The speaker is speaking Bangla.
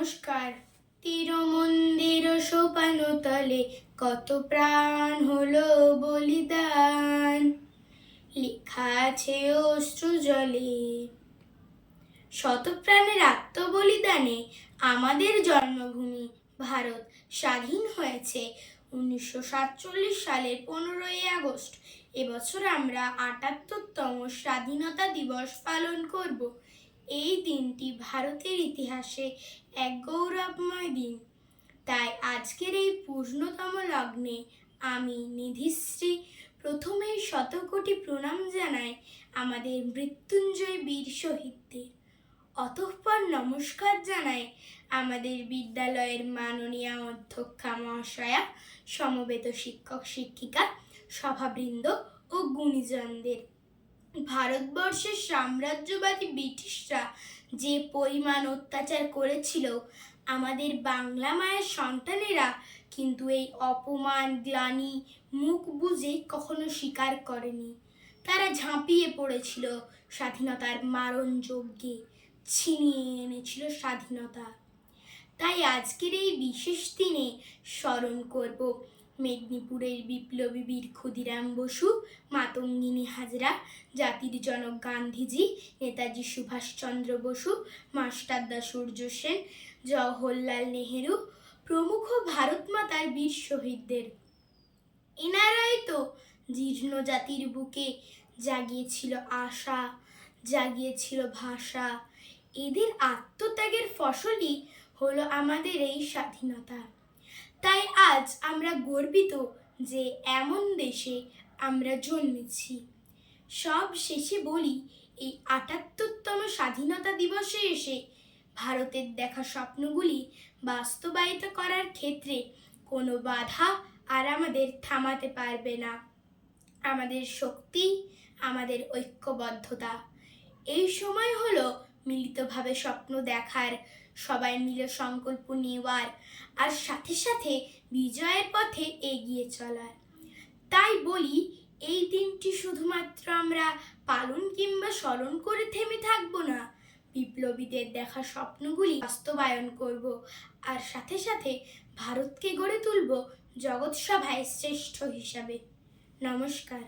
নমস্কার। তীর মন্দির সোপান তলে কত প্রাণ হলো বলিদান, লেখা আছে অশ্রু জলে। শত প্রাণের আত্মবলিদানে আমাদের জন্মভূমি ভারত স্বাধীন হয়েছে 1947 সালের 15ই আগস্ট। এবছর আমরা 78তম স্বাধীনতা দিবস পালন করব। এই দিনটি ভারতের ইতিহাসে এক গৌরবময় দিন। তাই আজকের এই পূর্ণতম লগ্নে আমি নিধিশ্রী প্রথমেই শতকোটি প্রণাম জানাই আমাদের মৃত্যুঞ্জয় বীর শহীদদের। অতঃপর নমস্কার জানাই আমাদের বিদ্যালয়ের মাননীয় অধ্যক্ষা মহাশয়া, সমবেত শিক্ষক শিক্ষিকা, সভাবৃন্দ ও গুণীজনদের। ভারতবর্ষের সাম্রাজ্যবাদী ব্রিটিশরা যে পরিমাণ অত্যাচার করেছিল, আমাদের বাংলা মায়ের সন্তানেরা কিন্তু এই অপমান গ্লানি মুখ বুজে কখনো স্বীকার করেনি। তারা ঝাঁপিয়ে পড়েছিল স্বাধীনতার মারণ যজ্ঞে, ছিনিয়ে এনেছিল স্বাধীনতা। তাই আজকের এই বিশেষ দিনে স্মরণ করব মেদিনীপুরের বিপ্লবী বীর ক্ষুদিরাম বসু, মাতঙ্গিনী হাজরা, জাতির জনক গান্ধীজি, নেতাজি সুভাষচন্দ্র বসু, মাস্টারদা সূর্য সেন, জওহরলাল নেহেরু প্রমুখ ভারত মাতার বীর শহীদদের। এনারাই তো জীর্ণ জাতির বুকে জাগিয়েছিল আশা, জাগিয়েছিল ভাষা। এদের আত্মত্যাগের ফসলই হলো আমাদের এই স্বাধীনতা। তাই আজ আমরা গর্বিত যে এমন দেশে আমরা জন্মেছি। সব শেষে বলি, এই 78তম স্বাধীনতা দিবসে এসে ভারতের দেখা স্বপ্নগুলি বাস্তবায়িত করার ক্ষেত্রে কোনো বাধা আর আমাদের থামাতে পারবে না। আমাদের শক্তি, আমাদের ঐক্যবদ্ধতা। এই সময় হলো মিলিতভাবে স্বপ্ন দেখার, সবাই মিলে সংকল্প নেওয়ার, আর সাথে সাথে বিজয়ের পথে এগিয়ে চলার। তাই বলি, এই দিনটি শুধুমাত্র আমরা পালন কিংবা স্মরণ করে থেমে থাকবো না, বিপ্লবীদের দেখা স্বপ্নগুলি বাস্তবায়ন করব, আর সাথে সাথে ভারতকে গড়ে তুলব জগৎ সভায় শ্রেষ্ঠ হিসাবে। নমস্কার।